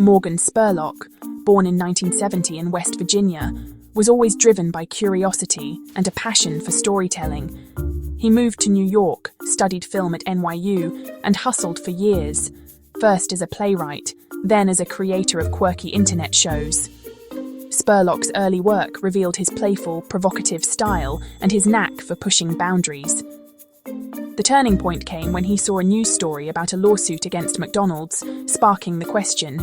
Morgan Spurlock, born in 1970 in West Virginia, was always driven by curiosity and a passion for storytelling. He moved to New York, studied film at NYU, and hustled for years, first as a playwright, then as a creator of quirky internet shows. Spurlock's early work revealed his playful, provocative style and his knack for pushing boundaries. The turning point came when he saw a news story about a lawsuit against McDonald's, sparking the question,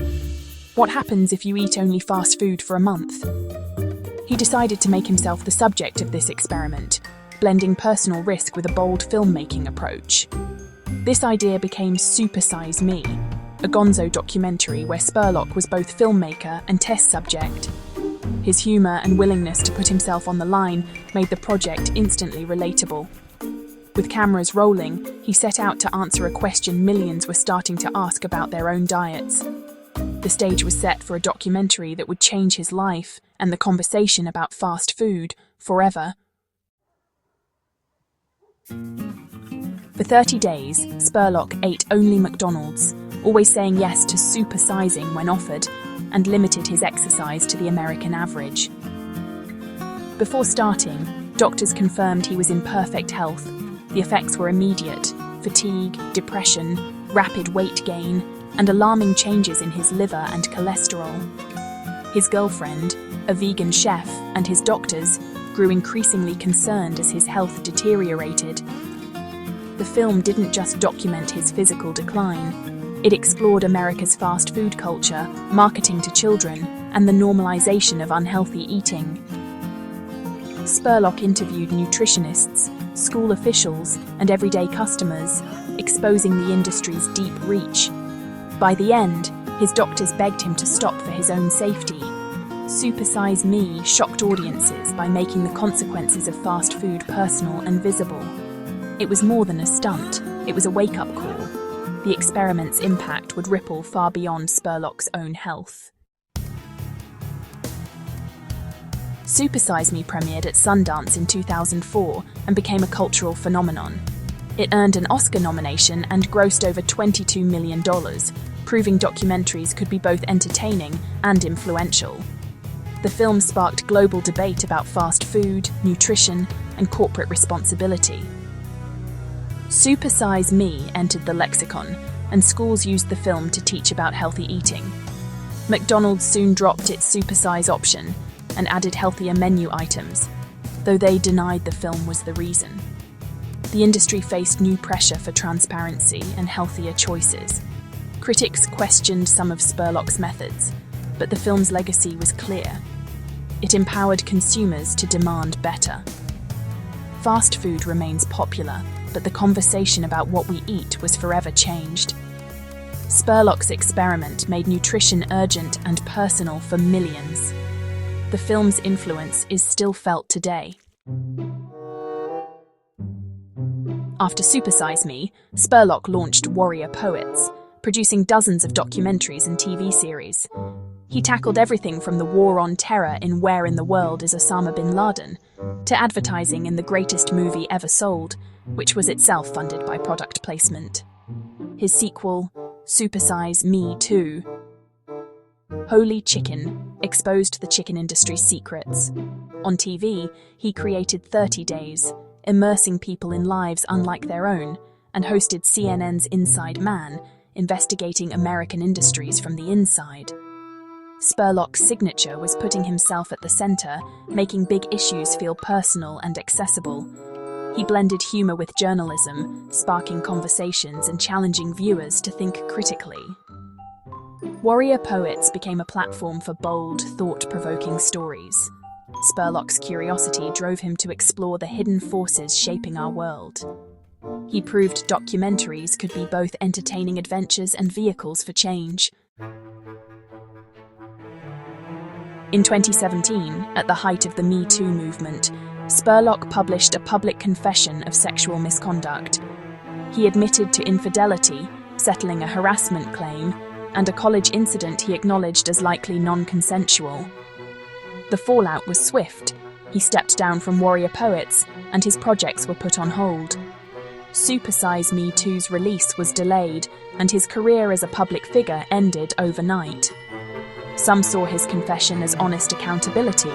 what happens if you eat only fast food for a month? He decided to make himself the subject of this experiment, blending personal risk with a bold filmmaking approach. This idea became Super Size Me, a gonzo documentary where Spurlock was both filmmaker and test subject. His humor and willingness to put himself on the line made the project instantly relatable. With cameras rolling, he set out to answer a question millions were starting to ask about their own diets. The stage was set for a documentary that would change his life and the conversation about fast food forever. For 30 days, Spurlock ate only McDonald's, always saying yes to supersizing when offered, and limited his exercise to the American average. Before starting, doctors confirmed he was in perfect health. The effects were immediate: fatigue, depression, rapid weight gain, and alarming changes in his liver and cholesterol. His girlfriend, a vegan chef, and his doctors grew increasingly concerned as his health deteriorated. The film didn't just document his physical decline. It explored America's fast food culture, marketing to children, and the normalization of unhealthy eating. Spurlock interviewed nutritionists, school officials, and everyday customers, exposing the industry's deep reach. By the end, his doctors begged him to stop for his own safety. Super Size Me shocked audiences by making the consequences of fast food personal and visible. It was more than a stunt, it was a wake-up call. The experiment's impact would ripple far beyond Spurlock's own health. Super Size Me premiered at Sundance in 2004 and became a cultural phenomenon. It earned an Oscar nomination and grossed over $22 million, proving documentaries could be both entertaining and influential. The film sparked global debate about fast food, nutrition, and corporate responsibility. Super Size Me entered the lexicon, and schools used the film to teach about healthy eating. McDonald's soon dropped its supersize option and added healthier menu items, though they denied the film was the reason. The industry faced new pressure for transparency and healthier choices. Critics questioned some of Spurlock's methods, but the film's legacy was clear. It empowered consumers to demand better. Fast food remains popular, but the conversation about what we eat was forever changed. Spurlock's experiment made nutrition urgent and personal for millions. The film's influence is still felt today. After Super Size Me, Spurlock launched Warrior Poets, producing dozens of documentaries and TV series. He tackled everything from the war on terror in Where in the World is Osama bin Laden, to advertising in The Greatest Movie Ever Sold, which was itself funded by product placement. His sequel, Super Size Me 2, Holy Chicken, exposed the chicken industry's secrets. On TV, he created 30 Days, immersing people in lives unlike their own, and hosted CNN's Inside Man, investigating American industries from the inside. Spurlock's signature was putting himself at the center, making big issues feel personal and accessible. He blended humor with journalism, sparking conversations and challenging viewers to think critically. Warrior Poets became a platform for bold, thought-provoking stories. Spurlock's curiosity drove him to explore the hidden forces shaping our world. He proved documentaries could be both entertaining adventures and vehicles for change. In 2017, at the height of the Me Too movement, Spurlock published a public confession of sexual misconduct. He admitted to infidelity, settling a harassment claim, and a college incident he acknowledged as likely non-consensual. The fallout was swift. He stepped down from Warrior Poets, and his projects were put on hold. Super Size Me 2's release was delayed, and his career as a public figure ended overnight. Some saw his confession as honest accountability,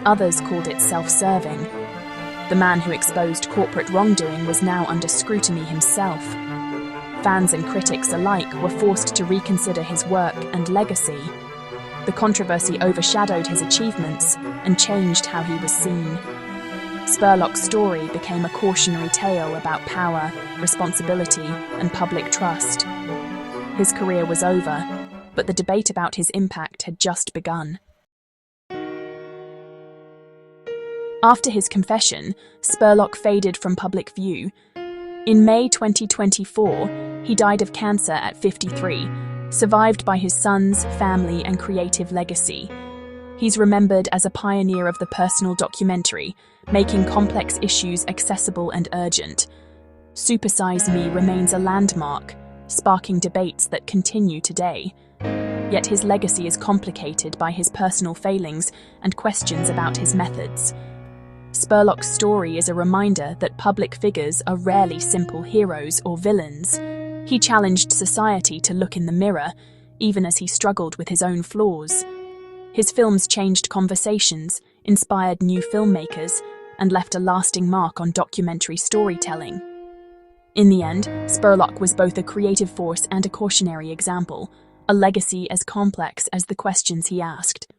others called it self-serving. The man who exposed corporate wrongdoing was now under scrutiny himself. Fans and critics alike were forced to reconsider his work and legacy. The controversy overshadowed his achievements and changed how he was seen. Spurlock's story became a cautionary tale about power, responsibility, and public trust. His career was over, but the debate about his impact had just begun. After his confession, Spurlock faded from public view. In May 2024, he died of cancer at 53, survived by his sons, family, and creative legacy. He's remembered as a pioneer of the personal documentary, making complex issues accessible and urgent. Super Size Me remains a landmark, sparking debates that continue today. Yet his legacy is complicated by his personal failings and questions about his methods. Spurlock's story is a reminder that public figures are rarely simple heroes or villains. He challenged society to look in the mirror, even as he struggled with his own flaws. His films changed conversations, inspired new filmmakers, and left a lasting mark on documentary storytelling. In the end, Spurlock was both a creative force and a cautionary example, a legacy as complex as the questions he asked.